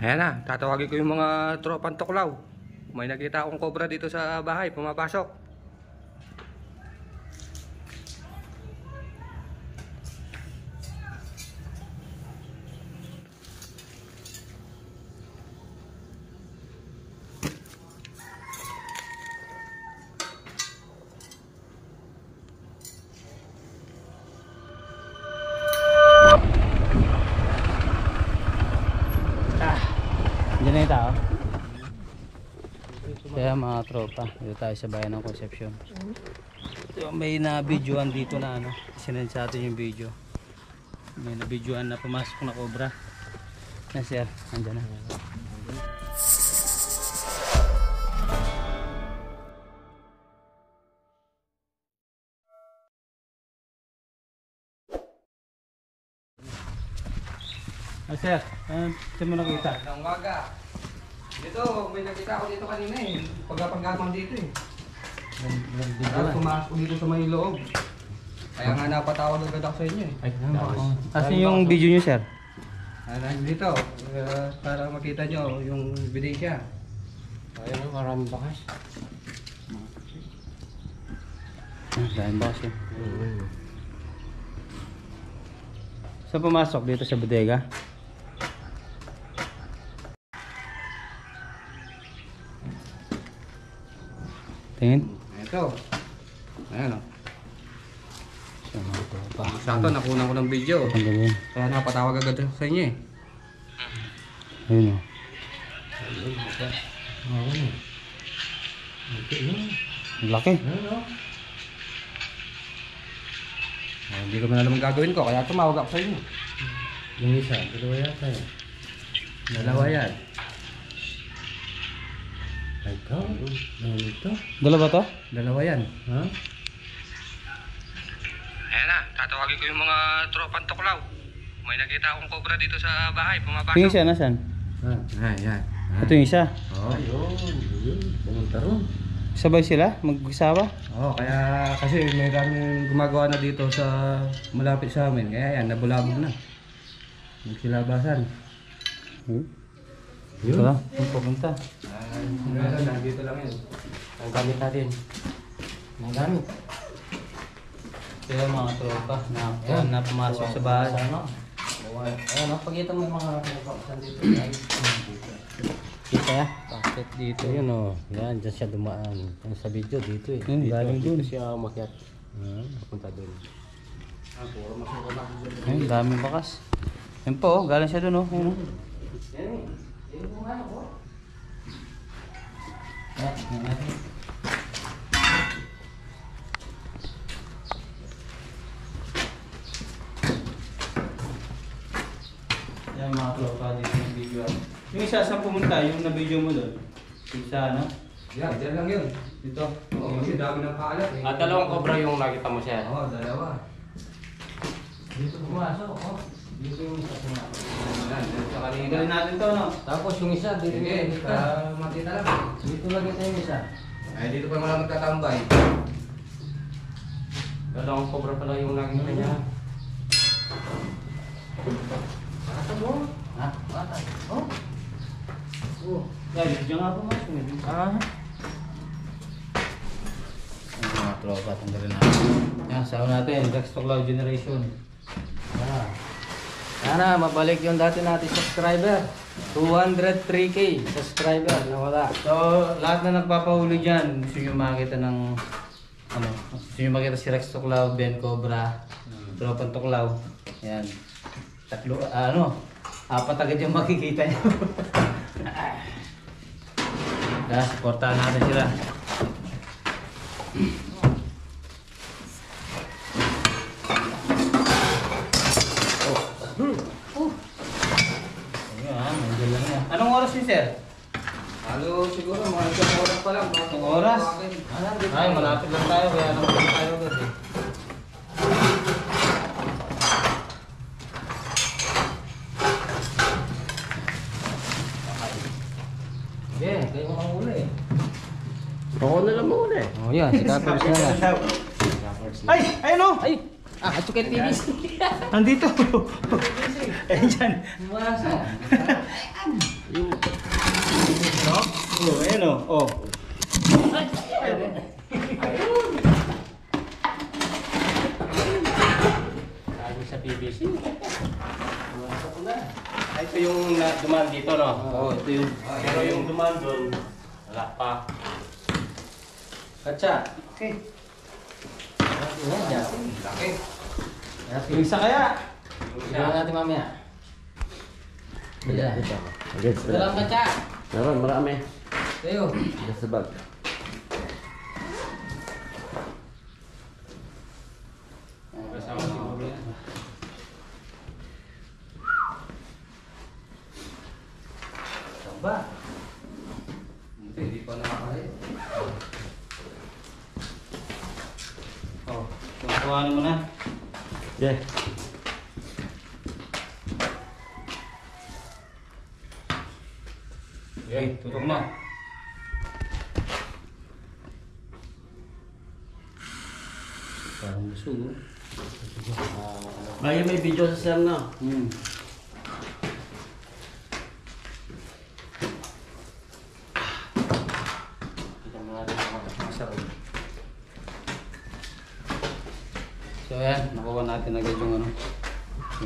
Ayan na, tatawagin ko yung mga tropang tuklaw. May nakita akong cobra dito sa bahay, pumapasok. Diyan na yung tao. Kaya mga tropa, dito tayo sa bayan ng Concepcion. May na-videoan dito na ano, sinend sa atin yung video. May na-videoan na pumasok na cobra. Na sir, andyan na. Sir, saan mo nakita? Ng umaga. Dito, may nakita ako dito kanina eh. Pagkapanggapang dito eh. Tapos pumasok dito sa may loob. Kaya nga napatawag agad ako sa inyo eh. Ay, asan yung video nyo sir? Dito, para makita nyo yung ebidensya. Ayan o, maraming bakas. Dahil bakas yun. Saan pumasok? Dito sa bodega? Tingin? Ito. Ayan o. Pa. Sakto, nakunan ko ng video. Ang gawin. Kaya napatawag agad sa inyo eh. Ayun o. Ang laki. Hindi ko na alam ang gagawin ko, kaya tumawag ako sa inyo. Yung isa, dalawa yata eh. Dalawa yan. Ay, ikaw? Ano ito? Dalawa to? Dalawa yan. Ha? Ayan na, tatawagin ko yung mga tropang tuklaw. May nakita akong cobra dito sa bahay, pumapasok. Tingin siya, nasan? Ayan. Ito yung isa. Ayun. Pumunta ron. Sabay sila? Mag-isawa? Oo, kaya kasi may daming gumagawa na dito sa malapit sa amin. Kaya yan, nabulabog na. Magsilabasan. Ito lang, pupunta. Meron na, dito lang yun. Ang gamit natin. Ang gamit. Kaya mga tropa na pumasok sa bahay. Ayan o, pagkita mo yung mga pinapakasan dito. Kita ya? Bakit dito? Ayun o, yan, dyan siya dumaan. Yan sa video dito eh. Yun, galing dun. Dito siya umakyat. Punta dun. Ayun, daming bakas. Yan po, galing siya dun oh. Ayun oh. Yan mga tropa dito yung video. Yung isa saan pumunta? Yung na-video mo doon? Yung isa ano? Yan, dyan lang yun. Dito? Oo, kasi dami ng paalat eh. At dalawang cobra yung nakita mo siya. Oo, dalawa. Dito pumasok oh. Dito yung isa pumasok. Yan, dyan sa kanina. Tingnan natin to no? Tapos yung isa, dito Sige, yung para makita lang. Dito lagi tayo yung isa. Ay, dito pa wala magtatambay. Dalawang cobra pala yung nakita niya. Bata mo? Ha? Bata. Oh? Oh. Yan, diyan nga pumasok. Ah. Ang mga tropa, tanggalin natin. Yan, sawa natin, Rex to Cloud Generation. Sana mabalik yung dati natin subscriber. 203k subscriber nawala. So, lahat na nagpapahuli dyan, gusto nyo makita ng ano, gusto nyo makita si Rex to Cloud, Ben Cobra, Tropang Tuklaw. Yan. Tatlo, apat agad yung makikita nyo. Kaya, supportahan natin sila. Ayan, nandiyan lang yan. Anong oras yun, sir? Halo, siguro mga isang oras pa lang. Isang oras? Ay, malapit lang tayo, kaya naman tayo agad eh. Yeah, kayo ang uli. Ako na lang muna eh. Oh, yan, si Kapers na yan. Ay! Ayun o! Ay! Ah, ito kay PVC. Nandito. Ayan dyan. Masa. Oh, ayan o. Oh. Sabi sa PVC. Masa ko na. Ay, ito yung dumaan dito, no? Oo, ito yung... Pero yung dumaan doon, wala pa. Katsa. Okay. Yan. Laki. Yung isa kaya? Tignan natin mamaya. Yan. Against Ito lang katsa. Meron, marami. Tayo. Just a bag. Kasama si Bobby yan. Samba. Hindi pa nakakaya. Oh, kuhanin mo na. Yeah. Okay, tutok na. Parang busog. Bayo may video sa Sam na. Kita mo natin ang masarap. So ayan, nakuha natin agad yung ano.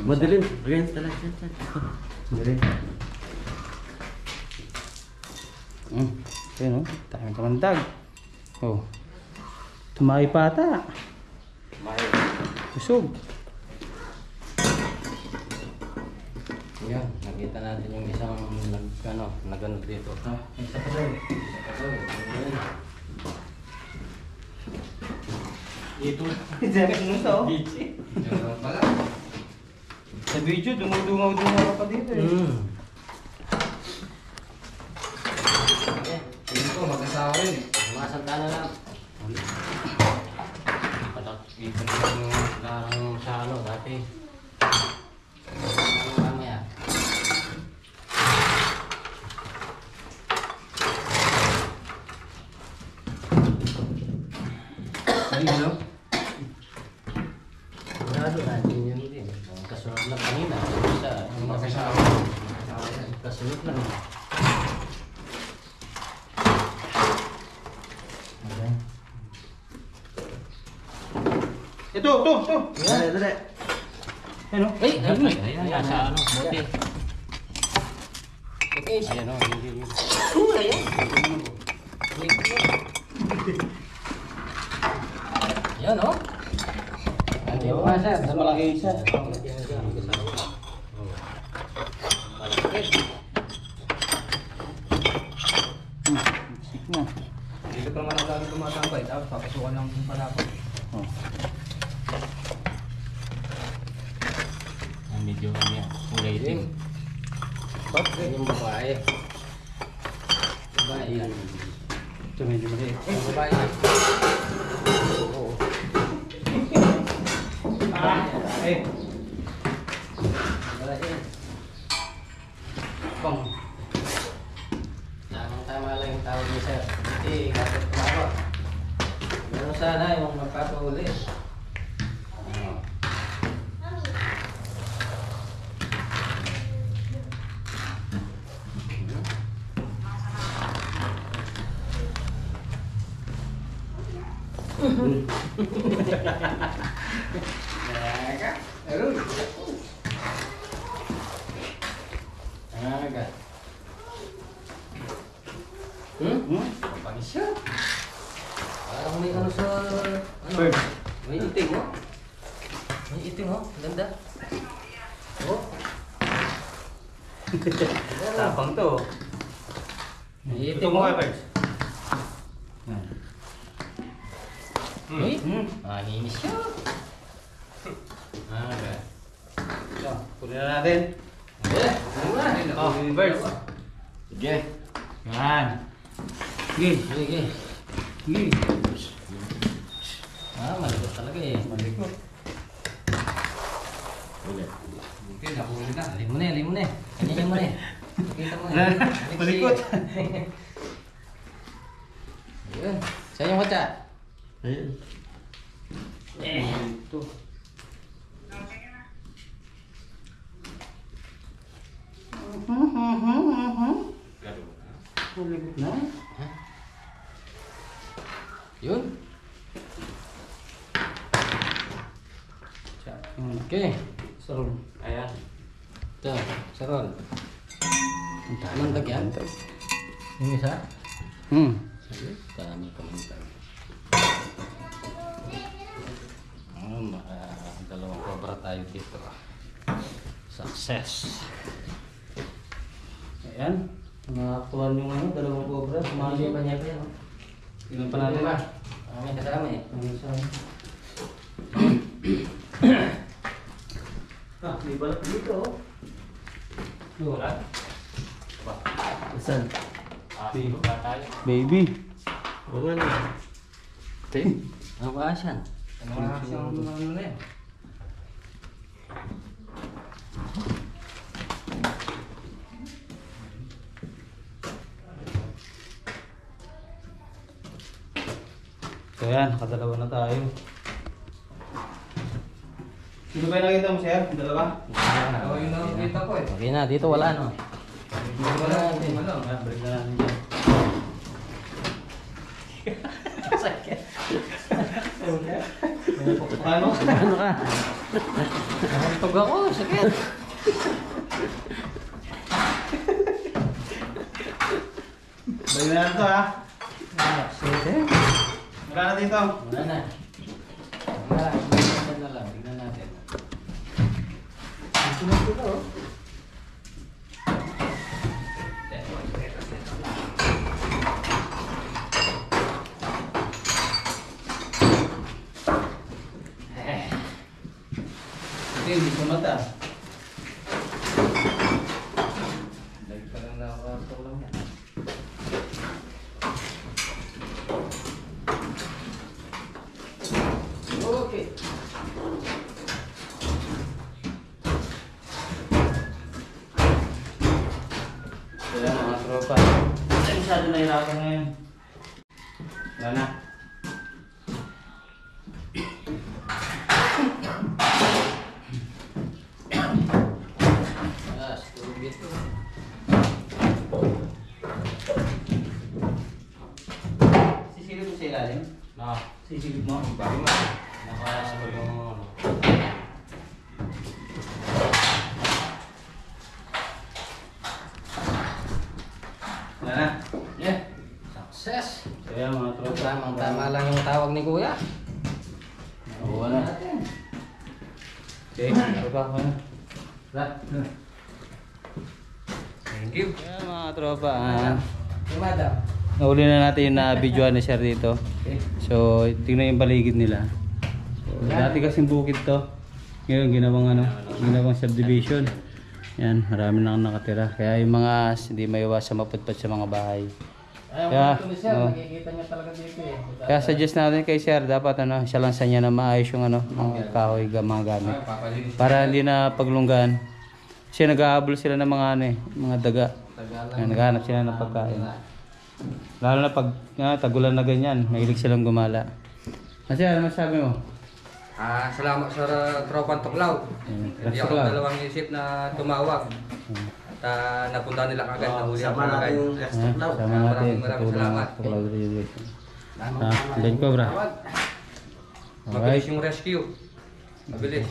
Madilim. Against talaga. Madilim. Ayan o, tayo kamandag. Oh. Tumayo pa ata. Mayo. Busog. Yan, nakita natin yung isang nagano dito. Ah, isa pa daw. Dito. Diyan mo to. Diyan lang pala. Sa video, dumudungaw-dungaw ka pa dito eh. Tingin ko, mag-asawa rin eh. Mga santana lang. Dito lang sa ano dati. Mamaya. Ayun, no? Sigurado natin yun din. Ang kasunod lang kanina. Isa, yung Mag-asawa. kasunod lang. Ito. Dali, dali. Ano? Ay, ayun, nasa ano, bote. Okay, ayan o, yun. Yan o. Ano yung mga sir? Mas malaki isa. Sik na. Dito pa naman ako lagi tumatambay. Tapos papasukan lang kung pala ako. Oh. Medyo ano yan, kulay itim. Yan yung babae. Babae yan. Ito medyo maliit. Yung babae yan. Oo. Eh. Babae yan. Bang. Tamang-tama lang yung tawag niya sir. Hindi, kapit kumabot. Meron sana yung magpapahuli. Agad. Pagis siya. Parang may ano sa... Ano? Bird. May itim mo. May itim mo. Ganda. Oh. Tapang to. May Ito itim mo mo. kaya, Birds. Uy. Maninis siya. Agad. Ito, kunin na natin. Ano Oh, Birds. Sige. Yan. Sige. Sige. Sige. Malikot talaga eh. Malikot. Ulit. Okay, nahuli na. Alim mo na. Kanyan mo na. Kita mo na. Malikot. Yun. Saan yung kotsa? Ayun. Eh. Ito. Naligot na. Yun. Okay. Sarol. Ayan. Ito. Sarol. Mantag yan. Yung isa? Dami pa mantag. Dalawang cobra tayo dito. Success. Ayan. Nakakuha yung dalawang cobra. Sumali pa niya pa yan. Tingnan pa natin. May kasama eh. May balat dito oh. Wala. Saan? Wala tayo. Baby. Bunga na. Ang kaasan. Ano na yan? So yan, nakadalawa na tayo. Sino ba yung nakita mo, sir? Yung dalawa? Ako yung nakikita ko eh. Okay na, dito wala no. Wala akong ano. Ayan, balik na natin dyan. Paano? Ano ka? Nakapag ako, sakit. Balik na natin to ha. Sakit. Wala na dito. Wala na. Wala, tignan na lang, tignan natin. Ito na dito oh. Hindi ko mata. Lagi pa lang nakakatok lang yan. Okay. Kaya mga tropa. Ay, masyado nahirapan ngayon. Wala na. Ah, siguro dito. Sisilip mo sa ilalim? Sisilip mo? Bakit mo? Nakasa ko yung ano. Wala na. Yeah. Success. Kaya mga tropa. Tamang-tama lang yung tawag ni Kuya. Nakuha na. Okay, tropa ko na. Thank you. Kaya mga tropa, Madam. nahuli na natin yung na-videoan ni Sir dito. So, tingnan yung paligid nila. So, dati kasing bukid to. Ngayon, ginawang subdivision. Yan, marami na nakatira. Kaya yung mga hindi maiwasan maputpat sa mga bahay. Kaya, oh. nakikita niya talaga dito eh. Kaya suggest natin kay Sir, dapat siya lang sa niya na maayos yung mga kahoy, mga gamit. Para hindi na paglunggan. Kasi nag-aabol sila ng mga daga. Yan, naghahanap sila ng pagkain. Lalo na pag tagulan na ganyan, mahilig silang gumala. Kasi ano masabi mo? Salamat sa Tropang Tuklaw. Hindi ako Tuklaw. dalawang isip na tumawag. At napunta nila kagad na huli ako Sama kagad. natin yung rest of love. Sama natin. Maraming salamat. Ben Cobra. Mabilis yung rescue. Mabilis.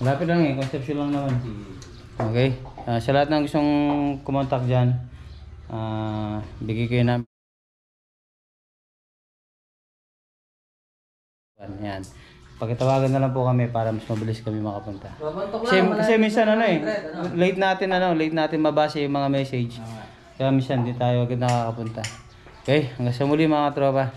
Malapit lang eh, conception lang naman. Okay. Sa lahat ng gustong kumontak dyan, bigay kayo namin. Yan. Pagkatawagan na lang po kami para mas mabilis kami makapunta. Kasi minsan late natin mabasa yung mga message. Kaya minsan hindi tayo agad nakakapunta. Okay, hanggang sa muli mga tropa.